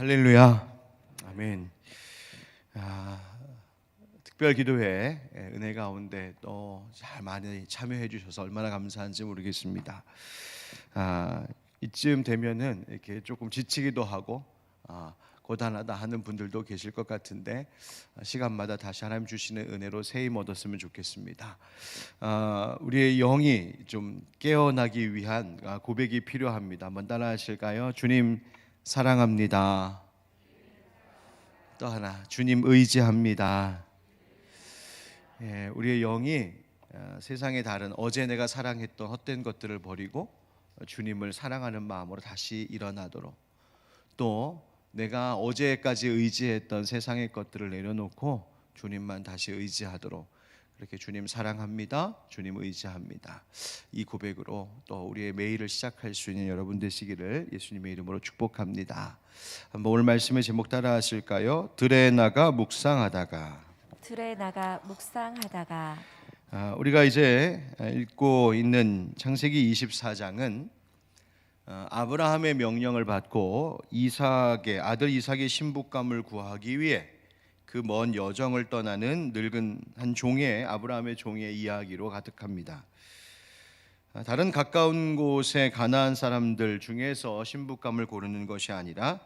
할렐루야, 아멘. 특별 기도회 은혜 가운데 또 잘 많이 참여해 주셔서 얼마나 감사한지 모르겠습니다. 이쯤 되면은 이렇게 조금 지치기도 하고 고단하다 하는 분들도 계실 것 같은데 시간마다 다시 하나님 주시는 은혜로 새 힘 얻었으면 좋겠습니다. 우리의 영이 좀 깨어나기 위한 고백이 필요합니다. 한번 따라하실까요? 주님 사랑합니다. 또 하나, 주님 의지합니다. 우리의 영이 세상의 다른 어제 내가 사랑했던 헛된 것들을 버리고 주님을 사랑하는 마음으로 다시 일어나도록, 또 내가 어제까지 의지했던 세상의 것들을 내려놓고 주님만 다시 의지하도록, 그렇게 주님 사랑합니다, 주님 의지합니다, 이 고백으로 또 우리의 매일을 시작할 수 있는 여러분 되시기를 예수님의 이름으로 축복합니다. 한번 오늘 말씀의 제목 따라 하실까요? 들에 나가 묵상하다가. 들에 나가 묵상하다가. 우리가 이제 읽고 있는 창세기 24장은 아브라함의 명령을 받고 이삭의 아들 이삭의 신부감을 구하기 위해 그 먼 여정을 떠나는 늙은 한 종의, 아브라함의 종의 이야기로 가득합니다. 다른 가까운 곳에 가나안 사람들 중에서 신부감을 고르는 것이 아니라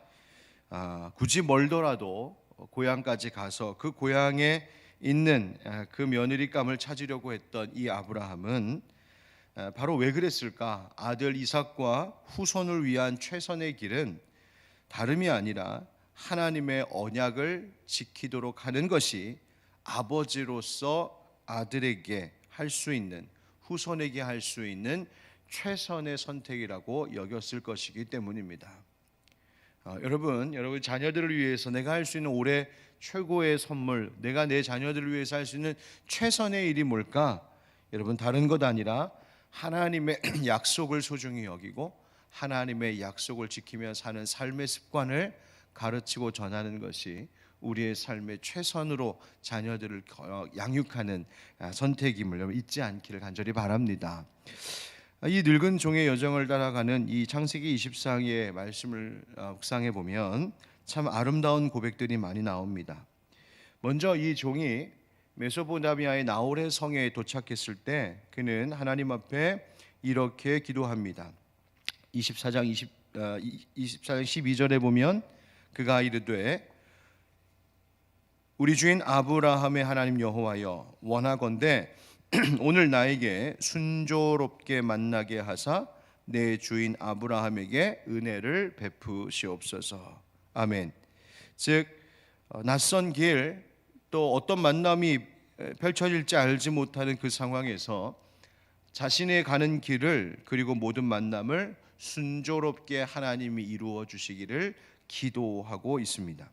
굳이 멀더라도 고향까지 가서 그 고향에 있는 그 며느리감을 찾으려고 했던 이 아브라함은 바로 왜 그랬을까? 아들 이삭과 후손을 위한 최선의 길은 다름이 아니라 하나님의 언약을 지키도록 하는 것이 아버지로서 아들에게 할 수 있는, 후손에게 할 수 있는 최선의 선택이라고 여겼을 것이기 때문입니다. 여러분 자녀들을 위해서 내가 할 수 있는 올해 최고의 선물, 내가 내 자녀들을 위해서 할 수 있는 최선의 일이 뭘까? 여러분, 다른 것 아니라 하나님의 약속을 소중히 여기고 하나님의 약속을 지키며 사는 삶의 습관을 가르치고 전하는 것이 우리의 삶의 최선으로 자녀들을 양육하는 선택임을 잊지 않기를 간절히 바랍니다. 이 늙은 종의 여정을 따라가는 이 창세기 24장의 말씀을 묵상해 보면 참 아름다운 고백들이 많이 나옵니다. 먼저 이 종이 메소포타미아의 나홀의 성에 도착했을 때 그는 하나님 앞에 이렇게 기도합니다. 24장 12절에 보면 그가 이르되 우리 주인 아브라함의 하나님 여호와여, 원하건대 오늘 나에게 순조롭게 만나게 하사 내 주인 아브라함에게 은혜를 베푸시옵소서. 아멘. 즉 낯선 길, 또 어떤 만남이 펼쳐질지 알지 못하는 그 상황에서 자신의 가는 길을, 그리고 모든 만남을 순조롭게 하나님이 이루어 주시기를 기도하고 있습니다.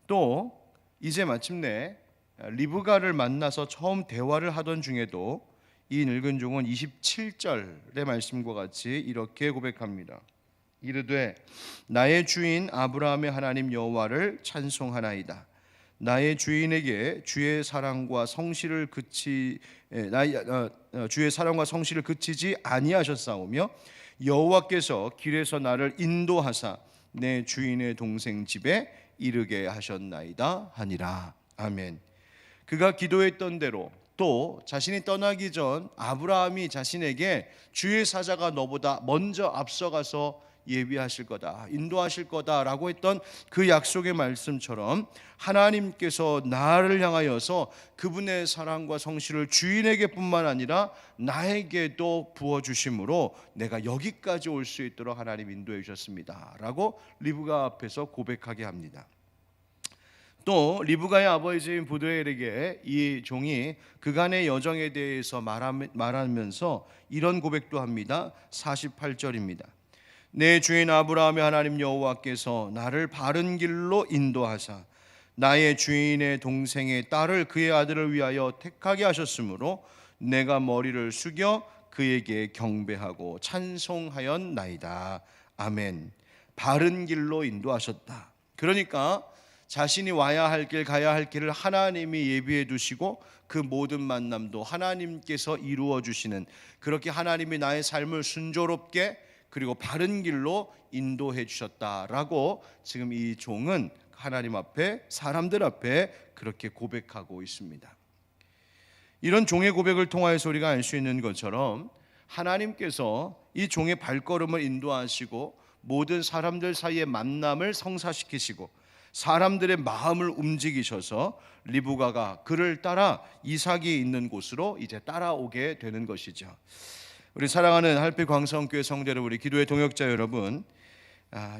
또 이제 마침내 리브가를 만나서 처음 대화를 하던 중에도 이 늙은 종은 27절의 말씀과 같이 이렇게 고백합니다. 이르되 나의 주인 아브라함의 하나님 여호와를 찬송하나이다. 나의 주인에게 주의 사랑과 성실을 그치지 아니하셨사오며 여호와께서 길에서 나를 인도하사 내 주인의 동생 집에 이르게 하셨나이다 하니라. 아멘. 그가 기도했던 대로, 또 자신이 떠나기 전 아브라함이 자신에게 주의 사자가 너보다 먼저 앞서가서 예비하실 거다, 인도하실 거다라고 했던 그 약속의 말씀처럼 하나님께서 나를 향하여서 그분의 사랑과 성실을 주인에게뿐만 아니라 나에게도 부어주심으로 내가 여기까지 올 수 있도록 하나님 인도해 주셨습니다 라고 리브가 앞에서 고백하게 합니다. 또 리브가의 아버지인 부두엘에게 이 종이 그간의 여정에 대해서 말하면서 이런 고백도 합니다. 48절입니다. 내 주인 아브라함의 하나님 여호와께서 나를 바른 길로 인도하사 나의 주인의 동생의 딸을 그의 아들을 위하여 택하게 하셨으므로 내가 머리를 숙여 그에게 경배하고 찬송하였나이다. 아멘. 바른 길로 인도하셨다. 그러니까 자신이 와야 할 길, 가야 할 길을 하나님이 예비해 두시고 그 모든 만남도 하나님께서 이루어 주시는, 그렇게 하나님이 나의 삶을 순조롭게, 그리고 바른 길로 인도해 주셨다라고 지금 이 종은 하나님 앞에, 사람들 앞에 그렇게 고백하고 있습니다. 이런 종의 고백을 통하여서 우리가 알 수 있는 것처럼 하나님께서 이 종의 발걸음을 인도하시고 모든 사람들 사이의 만남을 성사시키시고 사람들의 마음을 움직이셔서 리브가가 그를 따라 이삭이 있는 곳으로 이제 따라오게 되는 것이죠. 우리 사랑하는 할피 광성교회 성도 여러분, 우리 기도의 동역자 여러분,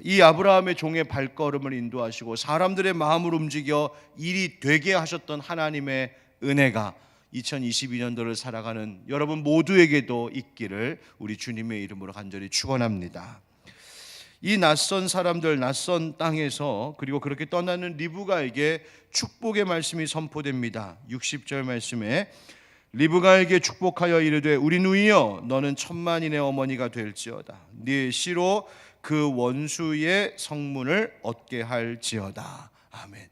이 아브라함의 종의 발걸음을 인도하시고 사람들의 마음을 움직여 일이 되게 하셨던 하나님의 은혜가 2022년도를 살아가는 여러분 모두에게도 있기를 우리 주님의 이름으로 간절히 축원합니다. 이 낯선 사람들, 낯선 땅에서 그리고 그렇게 떠나는 리브가에게 축복의 말씀이 선포됩니다. 60절 말씀에 리브가에게 축복하여 이르되 우리 누이여 너는 천만인의 어머니가 될지어다. 네 씨로 그 원수의 성문을 얻게 할지어다. 아멘.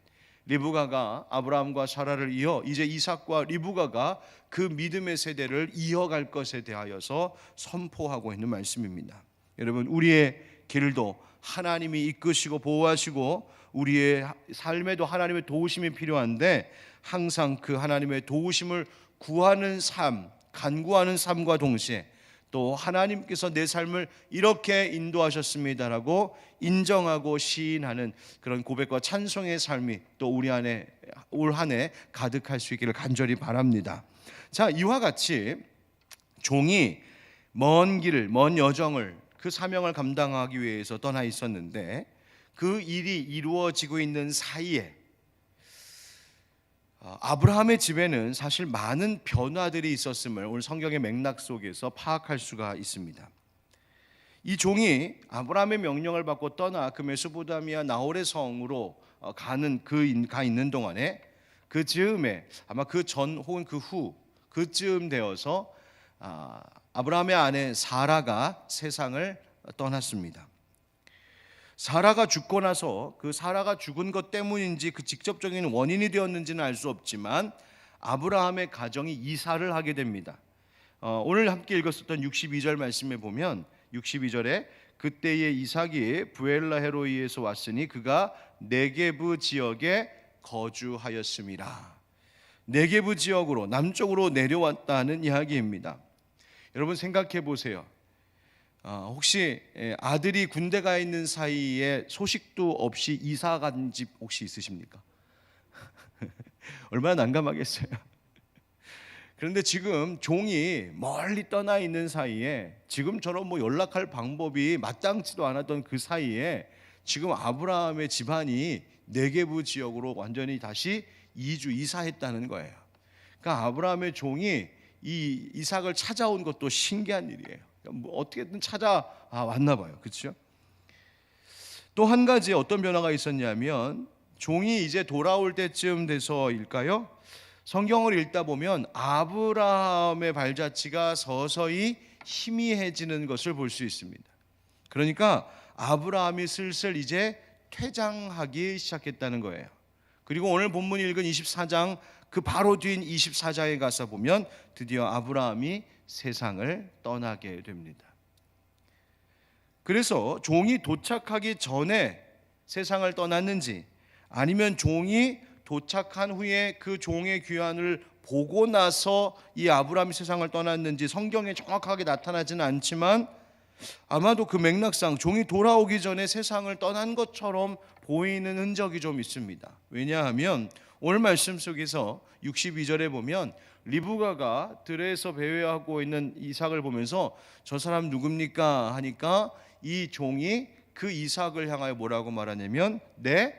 리브가가 아브라함과 사라를 이어 이제 이삭과 리브가가 그 믿음의 세대를 이어갈 것에 대하여서 선포하고 있는 말씀입니다. 여러분, 우리의 길도 하나님이 이끄시고 보호하시고 우리의 삶에도 하나님의 도우심이 필요한데 항상 그 하나님의 도우심을 구하는 삶, 간구하는 삶과 동시에 또 하나님께서 내 삶을 이렇게 인도하셨습니다라고 인정하고 시인하는 그런 고백과 찬송의 삶이 또 우리 안에 올 한 해 가득할 수 있기를 간절히 바랍니다. 자, 이와 같이 종이 먼 길을, 먼 여정을, 그 사명을 감당하기 위해서 떠나 있었는데 그 일이 이루어지고 있는 사이에 아브라함의 집에는 사실 많은 변화들이 있었음을 오늘 성경의 맥락 속에서 파악할 수가 있습니다. 이 종이 아브라함의 명령을 받고 떠나 그 메소포타미아 나홀의 성으로 가 있는 동안에 그 즈음에 아마 그 전 혹은 그 후 그쯤 되어서 아브라함의 아내 사라가 세상을 떠났습니다. 사라가 죽고 나서 그 사라가 죽은 것 때문인지 그 직접적인 원인이 되었는지는 알 수 없지만 아브라함의 가정이 이사를 하게 됩니다. 오늘 함께 읽었었던 62절 말씀에 보면 62절에 그때의 이삭이 부엘라헤로이에서 왔으니 그가 네게브 지역에 거주하였음이라. 네게브 지역으로 남쪽으로 내려왔다는 이야기입니다. 여러분 생각해 보세요. 혹시 아들이 군대 가 있는 사이에 소식도 없이 이사 간 집 혹시 있으십니까? 얼마나 난감하겠어요. 그런데 지금 종이 멀리 떠나 있는 사이에 지금처럼 연락할 방법이 마땅치도 않았던 그 사이에 지금 아브라함의 집안이 네게브 지역으로 완전히 다시 이사했다는 거예요. 그러니까 아브라함의 종이 이 이삭을 찾아온 것도 신기한 일이에요. 어떻게든 찾아왔나 봐요. 그렇죠? 또 한 가지 어떤 변화가 있었냐면 종이 이제 돌아올 때쯤 돼서일까요? 성경을 읽다 보면 아브라함의 발자취가 서서히 희미해지는 것을 볼 수 있습니다. 그러니까 아브라함이 슬슬 이제 퇴장하기 시작했다는 거예요. 그리고 오늘 본문 읽은 24장 그 바로 뒤인 24장에 가서 보면 드디어 아브라함이 세상을 떠나게 됩니다. 그래서 종이 도착하기 전에 세상을 떠났는지 아니면 종이 도착한 후에 그 종의 귀환을 보고 나서 이 아브라함이 세상을 떠났는지 성경에 정확하게 나타나지는 않지만 아마도 그 맥락상 종이 돌아오기 전에 세상을 떠난 것처럼 보이는 흔적이 좀 있습니다. 왜냐하면 오늘 말씀 속에서 62절에 보면 리브가가 들에서 배회하고 있는 이삭을 보면서 저 사람 누굽니까 하니까 이 종이 그 이삭을 향하여 뭐라고 말하냐면 내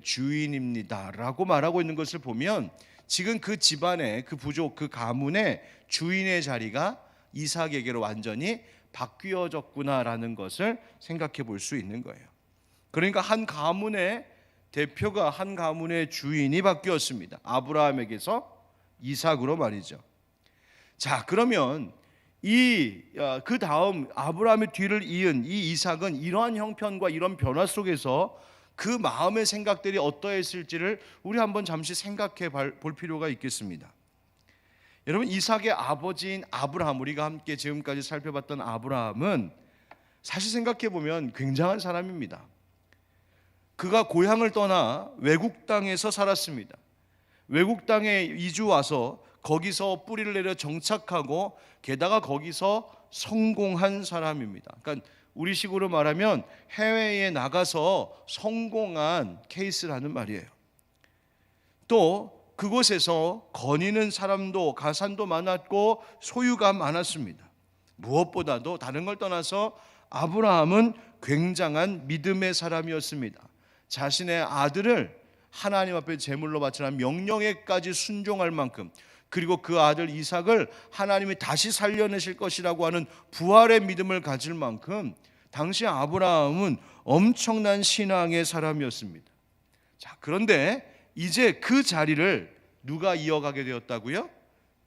주인입니다 라고 말하고 있는 것을 보면 지금 그 집안의 그 부족 그 가문의 주인의 자리가 이삭에게로 완전히 바뀌어졌구나라는 것을 생각해 볼 수 있는 거예요. 그러니까 한 가문의 대표가 한 가문의 주인이 바뀌었습니다. 아브라함에게서 이삭으로 말이죠. 자, 그러면 그 다음 아브라함의 뒤를 이은 이 이삭은 이러한 형편과 이런 변화 속에서 그 마음의 생각들이 어떠했을지를 우리 한번 잠시 생각해 볼 필요가 있겠습니다. 여러분, 이삭의 아버지인 아브라함, 우리가 함께 지금까지 살펴봤던 아브라함은 사실 생각해 보면 굉장한 사람입니다. 그가 고향을 떠나 외국 땅에서 살았습니다. 외국 땅에 이주 와서 거기서 뿌리를 내려 정착하고 게다가 거기서 성공한 사람입니다. 그러니까 우리식으로 말하면 해외에 나가서 성공한 케이스라는 말이에요. 또 그곳에서 거니는 사람도 가산도 많았고 소유가 많았습니다. 무엇보다도 다른 걸 떠나서 아브라함은 굉장한 믿음의 사람이었습니다. 자신의 아들을 하나님 앞에 제물로 바치라는 명령에까지 순종할 만큼, 그리고 그 아들 이삭을 하나님이 다시 살려내실 것이라고 하는 부활의 믿음을 가질 만큼 당시 아브라함은 엄청난 신앙의 사람이었습니다. 자, 그런데 이제 그 자리를 누가 이어가게 되었다고요?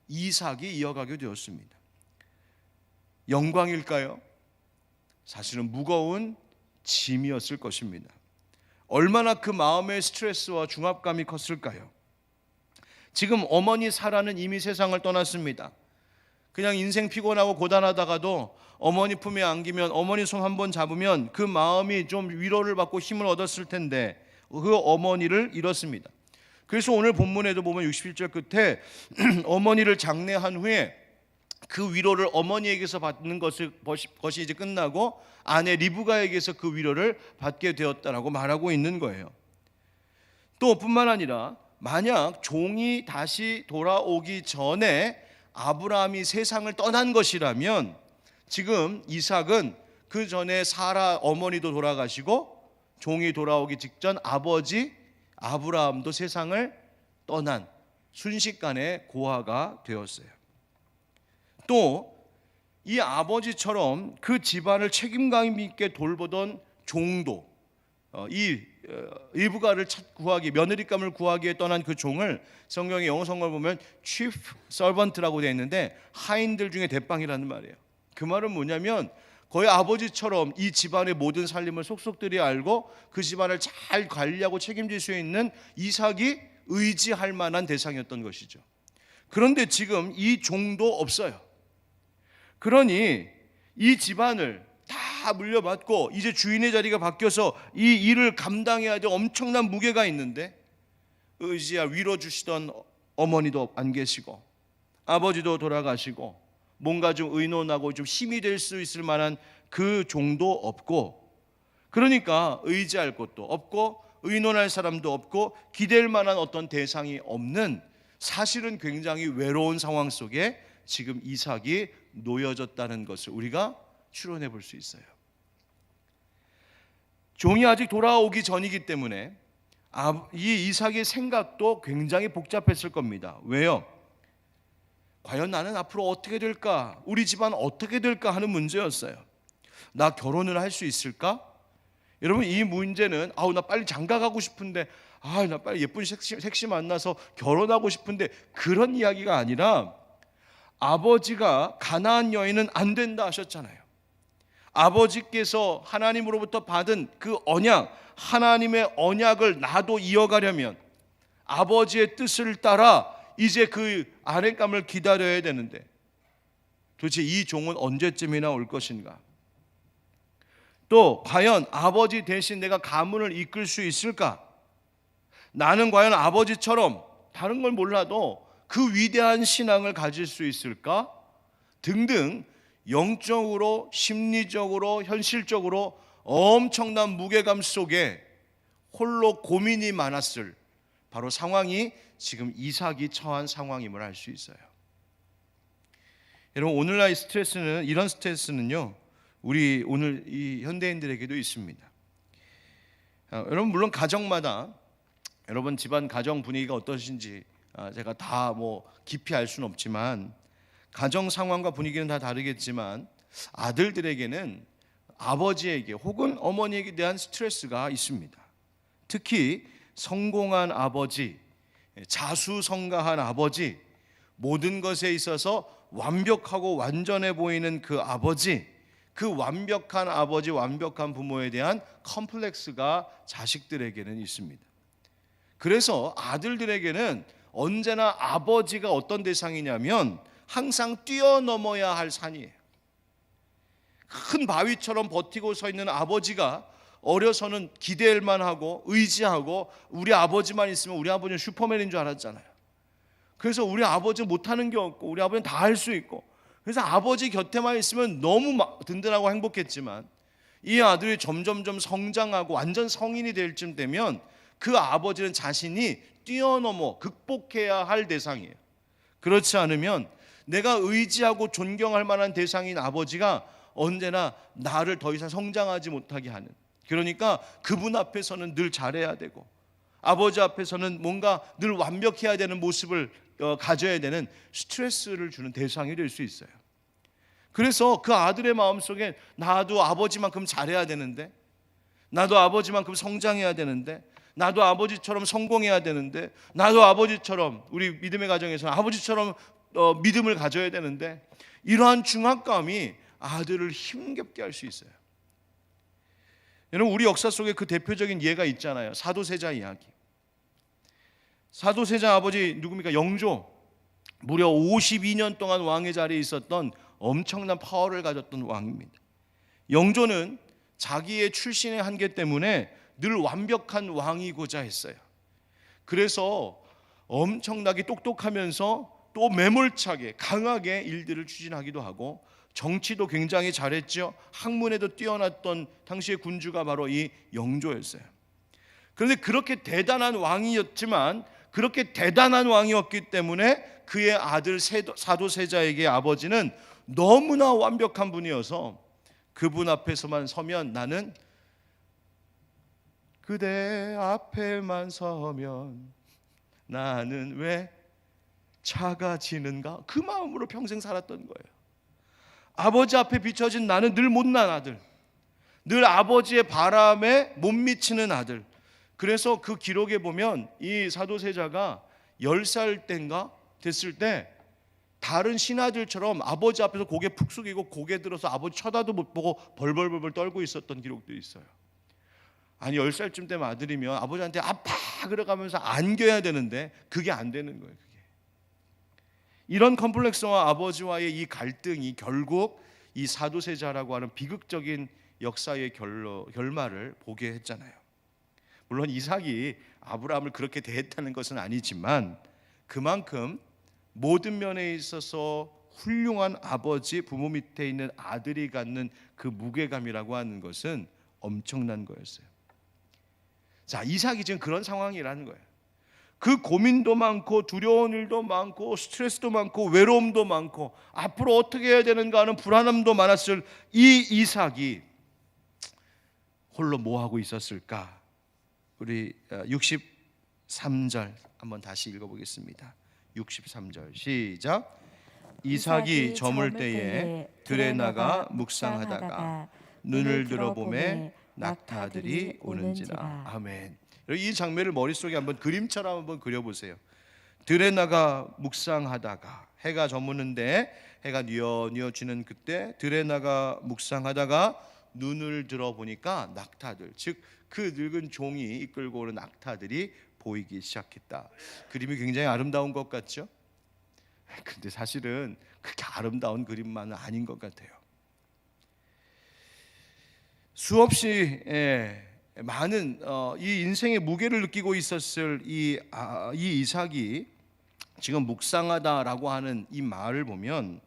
이삭이 이어가게 되었습니다. 영광일까요? 사실은 무거운 짐이었을 것입니다. 얼마나 그 마음의 스트레스와 중압감이 컸을까요? 지금 어머니 사라는 이미 세상을 떠났습니다. 그냥 인생 피곤하고 고단하다가도 어머니 품에 안기면, 어머니 손 한번 잡으면 그 마음이 좀 위로를 받고 힘을 얻었을 텐데 그 어머니를 잃었습니다. 그래서 오늘 본문에도 보면 61절 끝에 어머니를 장례한 후에 그 위로를 어머니에게서 받는 것이 이제 끝나고 아내 리브가에게서 그 위로를 받게 되었다라고 말하고 있는 거예요. 또 뿐만 아니라 만약 종이 다시 돌아오기 전에 아브라함이 세상을 떠난 것이라면 지금 이삭은 그 전에 사라 어머니도 돌아가시고 종이 돌아오기 직전 아버지 아브라함도 세상을 떠난 순식간에 고아가 되었어요. 또 이 아버지처럼 그 집안을 책임감 있게 돌보던 종도, 이 리브가를 구하기, 며느리감을 구하기에 떠난 그 종을 성경의 영어 성경을 보면 chief servant라고 되어 있는데 하인들 중에 대빵이라는 말이에요. 그 말은 뭐냐면 거의 아버지처럼 이 집안의 모든 살림을 속속들이 알고 그 집안을 잘 관리하고 책임질 수 있는 이삭이 의지할 만한 대상이었던 것이죠. 그런데 지금 이 종도 없어요. 그러니 이 집안을 다 물려받고 이제 주인의 자리가 바뀌어서 이 일을 감당해야 될 엄청난 무게가 있는데 의지야 위로 주시던 어머니도 안 계시고 아버지도 돌아가시고 뭔가 좀 의논하고 좀 힘이 될 수 있을 만한 그 종도 없고, 그러니까 의지할 것도 없고 의논할 사람도 없고 기댈 만한 어떤 대상이 없는, 사실은 굉장히 외로운 상황 속에 지금 이삭이 놓여졌다는 것을 우리가 추론해 볼 수 있어요. 종이 아직 돌아오기 전이기 때문에 이 이삭의 생각도 굉장히 복잡했을 겁니다. 왜요? 과연 나는 앞으로 어떻게 될까? 우리 집안 어떻게 될까 하는 문제였어요. 나 결혼을 할 수 있을까? 여러분, 이 문제는 나 빨리 장가 가고 싶은데, 나 빨리 예쁜 섹시 만나서 결혼하고 싶은데, 그런 이야기가 아니라 아버지가 가나안 여인은 안 된다 하셨잖아요. 아버지께서 하나님으로부터 받은 그 언약, 하나님의 언약을 나도 이어가려면 아버지의 뜻을 따라 이제 그 아랫감을 기다려야 되는데 도대체 이 종은 언제쯤이나 올 것인가? 또 과연 아버지 대신 내가 가문을 이끌 수 있을까? 나는 과연 아버지처럼 다른 걸 몰라도 그 위대한 신앙을 가질 수 있을까? 등등 영적으로, 심리적으로, 현실적으로 엄청난 무게감 속에 홀로 고민이 많았을 바로 상황이 지금 이삭이 처한 상황임을 알 수 있어요. 여러분, 오늘날 스트레스는, 이런 스트레스는요, 우리 오늘 이 현대인들에게도 있습니다. 여러분, 물론 가정마다 여러분 집안 가정 분위기가 어떠신지 제가 다 깊이 알 수는 없지만 가정 상황과 분위기는 다 다르겠지만 아들들에게는 아버지에게 혹은 어머니에게 대한 스트레스가 있습니다. 특히 성공한 아버지, 자수성가한 아버지, 모든 것에 있어서 완벽하고 완전해 보이는 그 아버지, 그 완벽한 아버지, 완벽한 부모에 대한 컴플렉스가 자식들에게는 있습니다. 그래서 아들들에게는 언제나 아버지가 어떤 대상이냐면 항상 뛰어넘어야 할 산이에요. 큰 바위처럼 버티고 서 있는 아버지가 어려서는 기대할만 하고 의지하고 우리 아버지만 있으면 우리 아버지는 슈퍼맨인 줄 알았잖아요. 그래서 우리 아버지는 못하는 게 없고 우리 아버지는 다 할 수 있고, 그래서 아버지 곁에만 있으면 너무 든든하고 행복했지만 이 아들이 점점점 성장하고 완전 성인이 될 쯤 되면 그 아버지는 자신이 뛰어넘어 극복해야 할 대상이에요. 그렇지 않으면 내가 의지하고 존경할 만한 대상인 아버지가 언제나 나를 더 이상 성장하지 못하게 하는, 그러니까 그분 앞에서는 늘 잘해야 되고 아버지 앞에서는 뭔가 늘 완벽해야 되는 모습을 가져야 되는 스트레스를 주는 대상이 될 수 있어요. 그래서 그 아들의 마음속에 나도 아버지만큼 잘해야 되는데, 나도 아버지만큼 성장해야 되는데, 나도 아버지처럼 성공해야 되는데, 나도 아버지처럼, 우리 믿음의 가정에서는 아버지처럼 믿음을 가져야 되는데, 이러한 중압감이 아들을 힘겹게 할 수 있어요. 여러분, 우리 역사 속에 그 대표적인 예가 있잖아요. 사도세자 이야기. 사도세자 아버지 누굽니까? 영조. 무려 52년 동안 왕의 자리에 있었던 엄청난 파워를 가졌던 왕입니다. 영조는 자기의 출신의 한계 때문에 늘 완벽한 왕이고자 했어요. 그래서 엄청나게 똑똑하면서 또 매몰차게 강하게 일들을 추진하기도 하고, 정치도 굉장히 잘했죠. 학문에도 뛰어났던 당시의 군주가 바로 이 영조였어요. 그런데 그렇게 대단한 왕이었지만, 그렇게 대단한 왕이었기 때문에 그의 아들 사도세자에게 아버지는 너무나 완벽한 분이어서 그분 앞에서만 서면 나는 그대 앞에만 서면 나는 왜 작아지는가, 그 마음으로 평생 살았던 거예요. 아버지 앞에 비춰진 나는 늘 못난 아들, 늘 아버지의 바람에 못 미치는 아들. 그래서 그 기록에 보면 이 사도세자가 10살 땐가 됐을 때 다른 신하들처럼 아버지 앞에서 고개 푹 숙이고 고개 들어서 아버지 쳐다도 못 보고 벌벌벌 떨고 있었던 기록도 있어요. 아니 10살쯤 되면 아들이면 아버지한테 아파 그러가면서 안겨야 되는데 그게 안 되는 거예요. 그게. 이런 컴플렉스와 아버지와의 이 갈등이 결국 이 사도세자라고 하는 비극적인 역사의 결말을 보게 했잖아요. 물론 이삭이 아브라함을 그렇게 대했다는 것은 아니지만 그만큼 모든 면에 있어서 훌륭한 아버지, 부모 밑에 있는 아들이 갖는 그 무게감이라고 하는 것은 엄청난 거였어요. 자, 이삭이 지금 그런 상황이라는 거예요. 그 고민도 많고 두려운 일도 많고 스트레스도 많고 외로움도 많고 앞으로 어떻게 해야 되는가 하는 불안함도 많았을 이 이삭이 홀로 뭐 하고 있었을까? 우리 63절 한번 다시 읽어보겠습니다. 63절 시작. 이삭이 저물 때에 들에 나가 묵상하다가 눈을 들어보매 낙타들이 오는지라. 아멘. 이 장면을 머릿속에 한번 그림처럼 한번 그려보세요. 들에 나가 묵상하다가, 해가 저무는데 해가 뉘어 지는 그때 들에 나가 묵상하다가 눈을 들어보니까 낙타들, 즉 그 늙은 종이 이끌고 오는 낙타들이 보이기 시작했다. 그림이 굉장히 아름다운 것 같죠? 근데 사실은 그렇게 아름다운 그림만은 아닌 것 같아요. 수없이 많은 이 인생의 무게를 느끼고 있었을 이 이삭이 지금 묵상하다라고 하는 이 말을 보면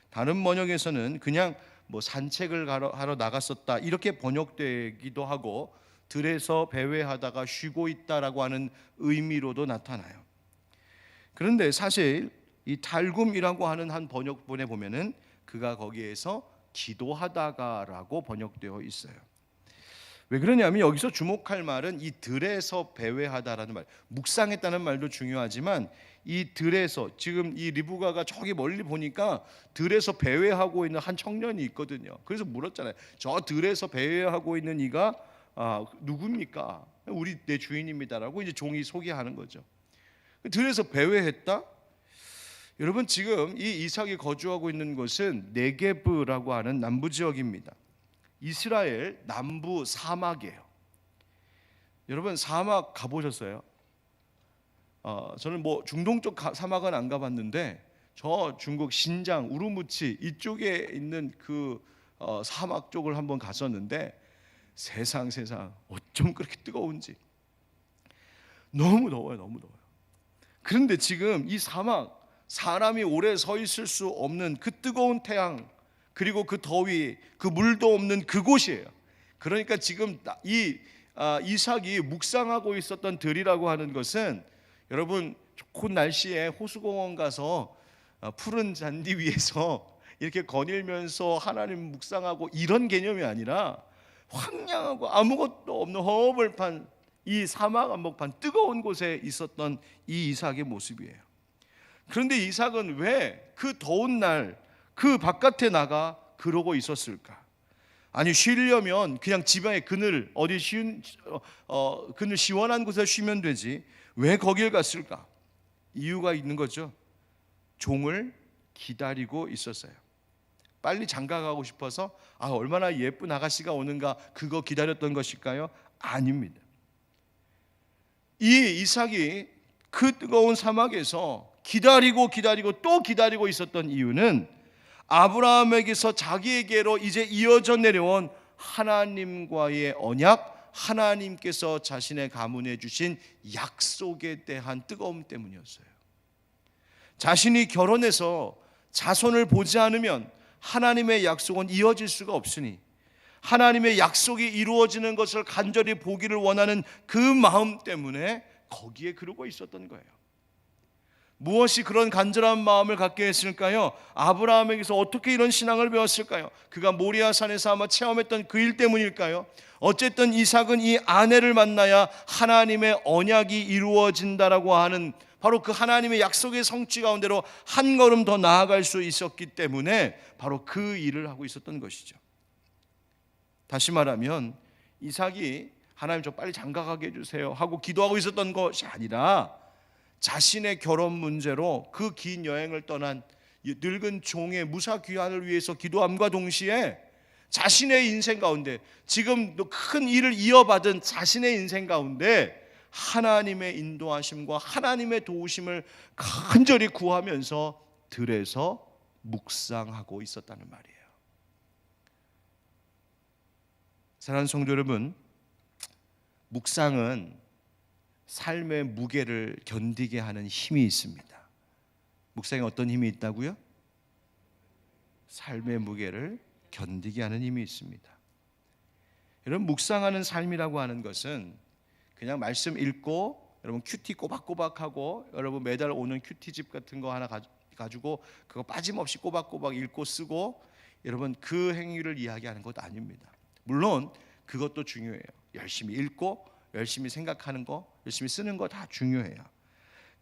다른 번역에서는 그냥 뭐 산책을 하러 나갔었다 이렇게 번역되기도 하고, 들에서 배회하다가 쉬고 있다라고 하는 의미로도 나타나요. 그런데 사실 이 탈굼이라고 하는 한 번역본에 보면은 그가 거기에서 기도하다가라고 번역되어 있어요. 왜 그러냐면 여기서 주목할 말은 이 들에서 배회하다라는 말, 묵상했다는 말도 중요하지만 이 들에서, 지금 이 리브가가 저기 멀리 보니까 들에서 배회하고 있는 한 청년이 있거든요. 그래서 물었잖아요. 저 들에서 배회하고 있는 이가 누굽니까? 우리 내 주인입니다라고 이제 종이 소개하는 거죠. 들에서 배회했다? 여러분, 지금 이 이삭이 거주하고 있는 곳은 네게브라고 하는 남부 지역입니다. 이스라엘 남부 사막이에요. 여러분, 사막 가보셨어요? 저는 뭐 중동 쪽 사막은 안 가봤는데 저 중국 신장 우루무치 이쪽에 있는 그 사막 쪽을 한번 갔었는데 세상 어쩜 그렇게 뜨거운지 너무 더워요. 너무 더워요. 그런데 지금 이 사막, 사람이 오래 서 있을 수 없는 그 뜨거운 태양, 그리고 그 더위, 그 물도 없는 그곳이에요. 그러니까 지금 이삭이 묵상하고 있었던 들이라고 하는 것은, 여러분 좋은 날씨에 호수공원 가서 푸른 잔디 위에서 이렇게 거닐면서 하나님 묵상하고 이런 개념이 아니라 황량하고 아무것도 없는 허벌판, 이 사막 한복판 뜨거운 곳에 있었던 이 이삭의 모습이에요. 그런데 이삭은 왜 그 더운 날 그 바깥에 나가 그러고 있었을까? 아니, 쉬려면 그냥 집안에 그늘 그늘 시원한 곳에 쉬면 되지 왜 거길 갔을까? 이유가 있는 거죠. 종을 기다리고 있었어요. 빨리 장가 가고 싶어서 얼마나 예쁜 아가씨가 오는가 그거 기다렸던 것일까요? 아닙니다. 이 이삭이 그 뜨거운 사막에서 기다리고 또 기다리고 있었던 이유는 아브라함에게서 자기에게로 이제 이어져 내려온 하나님과의 언약, 하나님께서 자신의 가문에 주신 약속에 대한 뜨거움 때문이었어요. 자신이 결혼해서 자손을 보지 않으면 하나님의 약속은 이어질 수가 없으니 하나님의 약속이 이루어지는 것을 간절히 보기를 원하는 그 마음 때문에 거기에 그러고 있었던 거예요. 무엇이 그런 간절한 마음을 갖게 했을까요? 아브라함에게서 어떻게 이런 신앙을 배웠을까요? 그가 모리아산에서 아마 체험했던 그 일 때문일까요? 어쨌든 이삭은 이 아내를 만나야 하나님의 언약이 이루어진다라고 하는 바로 그 하나님의 약속의 성취 가운데로 한 걸음 더 나아갈 수 있었기 때문에 바로 그 일을 하고 있었던 것이죠. 다시 말하면 이삭이 하나님 저 빨리 장가가게 해주세요 하고 기도하고 있었던 것이 아니라 자신의 결혼 문제로 그 긴 여행을 떠난 늙은 종의 무사 귀환을 위해서 기도함과 동시에 자신의 인생 가운데 지금 큰 일을 이어받은 자신의 인생 가운데 하나님의 인도하심과 하나님의 도우심을 간절히 구하면서 들에서 묵상하고 있었다는 말이에요. 사랑하는 성도 여러분, 묵상은 삶의 무게를 견디게 하는 힘이 있습니다. 묵상에 어떤 힘이 있다고요? 삶의 무게를 견디게 하는 힘이 있습니다. 여러분, 묵상하는 삶이라고 하는 것은 그냥 말씀 읽고 여러분 큐티 꼬박꼬박하고 여러분 매달 오는 큐티집 같은 거 하나 가지고 그거 빠짐없이 꼬박꼬박 읽고 쓰고 여러분 그 행위를 이야기하는 것 아닙니다. 물론 그것도 중요해요. 열심히 읽고 열심히 생각하는 거, 열심히 쓰는 거 다 중요해요.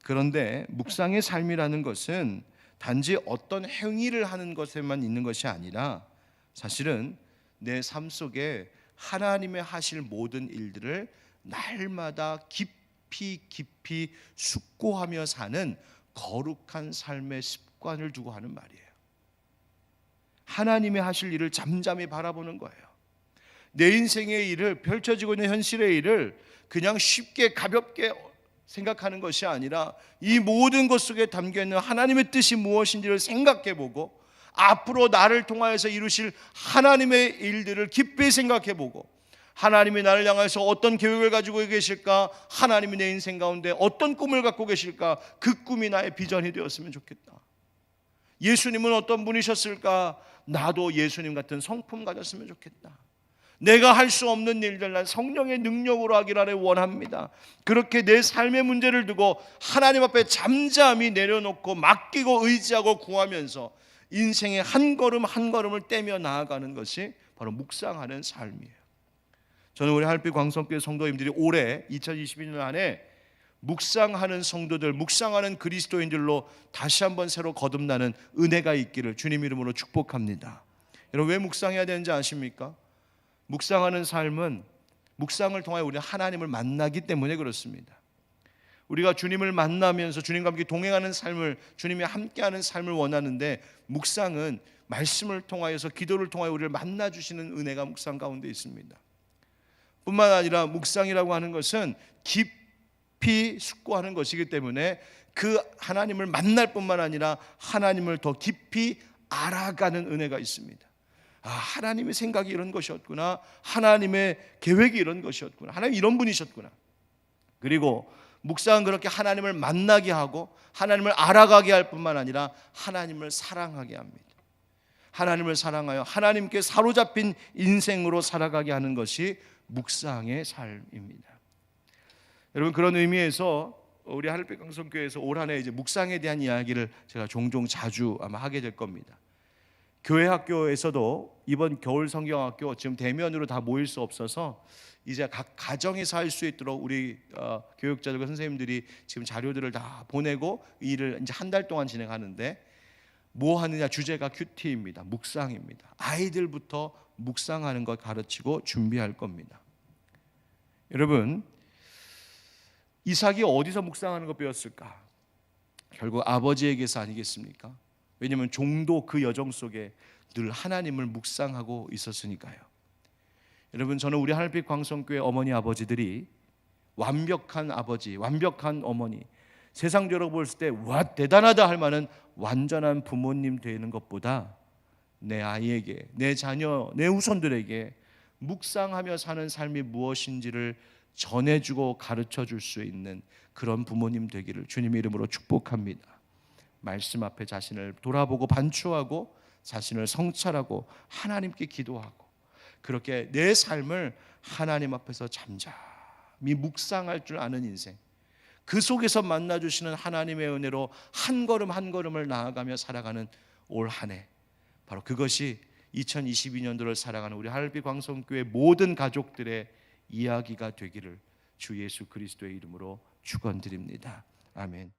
그런데 묵상의 삶이라는 것은 단지 어떤 행위를 하는 것에만 있는 것이 아니라 사실은 내 삶 속에 하나님의 하실 모든 일들을 날마다 깊이 숙고하며 사는 거룩한 삶의 습관을 두고 하는 말이에요. 하나님의 하실 일을 잠잠히 바라보는 거예요. 내 인생의 일을, 펼쳐지고 있는 현실의 일을 그냥 쉽게 가볍게 생각하는 것이 아니라 이 모든 것 속에 담겨있는 하나님의 뜻이 무엇인지를 생각해보고 앞으로 나를 통하여서 이루실 하나님의 일들을 깊이 생각해보고 하나님이 나를 향해서 어떤 계획을 가지고 계실까, 하나님이 내 인생 가운데 어떤 꿈을 갖고 계실까, 그 꿈이 나의 비전이 되었으면 좋겠다. 예수님은 어떤 분이셨을까, 나도 예수님 같은 성품 가졌으면 좋겠다. 내가 할 수 없는 일들 난 성령의 능력으로 하기를 원합니다. 그렇게 내 삶의 문제를 두고 하나님 앞에 잠잠히 내려놓고 맡기고 의지하고 구하면서 인생의 한 걸음 한 걸음을 떼며 나아가는 것이 바로 묵상하는 삶이에요. 저는 우리 하늘빛 광성교회 성도님들이 올해 2021년 안에 묵상하는 성도들, 묵상하는 그리스도인들로 다시 한번 새로 거듭나는 은혜가 있기를 주님 이름으로 축복합니다. 여러분, 왜 묵상해야 되는지 아십니까? 묵상하는 삶은 묵상을 통해 우리는 하나님을 만나기 때문에 그렇습니다. 우리가 주님을 만나면서 주님과 함께 동행하는 삶을, 주님이 함께하는 삶을 원하는데 묵상은 말씀을 통하여서, 기도를 통하여 우리를 만나주시는 은혜가 묵상 가운데 있습니다. 뿐만 아니라 묵상이라고 하는 것은 깊이 숙고하는 것이기 때문에 그 하나님을 만날 뿐만 아니라 하나님을 더 깊이 알아가는 은혜가 있습니다. 하나님의 생각이 이런 것이었구나, 하나님의 계획이 이런 것이었구나, 하나님 이런 분이셨구나. 그리고 묵상은 그렇게 하나님을 만나게 하고 하나님을 알아가게 할 뿐만 아니라 하나님을 사랑하게 합니다. 하나님을 사랑하여 하나님께 사로잡힌 인생으로 살아가게 하는 것이 묵상의 삶입니다. 여러분, 그런 의미에서 우리 하늘빛 강성교회에서 올 한 해 이제 묵상에 대한 이야기를 제가 종종 자주 아마 하게 될 겁니다. 교회 학교에서도 이번 겨울 성경학교 지금 대면으로 다 모일 수 없어서 이제 각 가정에서 할 수 있도록 우리 교육자들과 선생님들이 지금 자료들을 다 보내고 이 일을 이제 한 달 동안 진행하는데, 뭐 하느냐, 주제가 큐티입니다. 묵상입니다. 아이들부터 묵상하는 것 가르치고 준비할 겁니다. 여러분, 이삭이 어디서 묵상하는 거 배웠을까? 결국 아버지에게서 아니겠습니까? 왜냐하면 종도 그 여정 속에 늘 하나님을 묵상하고 있었으니까요. 여러분, 저는 우리 하늘빛 광성교회 어머니 아버지들이 완벽한 아버지, 완벽한 어머니, 세상적으로 볼 때 와 대단하다 할 만한 완전한 부모님 되는 것보다 내 아이에게, 내 자녀, 내 후손들에게 묵상하며 사는 삶이 무엇인지를 전해주고 가르쳐줄 수 있는 그런 부모님 되기를 주님의 이름으로 축복합니다. 말씀 앞에 자신을 돌아보고 반추하고 자신을 성찰하고 하나님께 기도하고 그렇게 내 삶을 하나님 앞에서 잠잠히 묵상할 줄 아는 인생, 그 속에서 만나주시는 하나님의 은혜로 한 걸음 한 걸음을 나아가며 살아가는 올 한 해, 바로 그것이 2022년도를 살아가는 우리 하늘빛 광성교회 모든 가족들의 이야기가 되기를 주 예수 그리스도의 이름으로 축원드립니다. 아멘.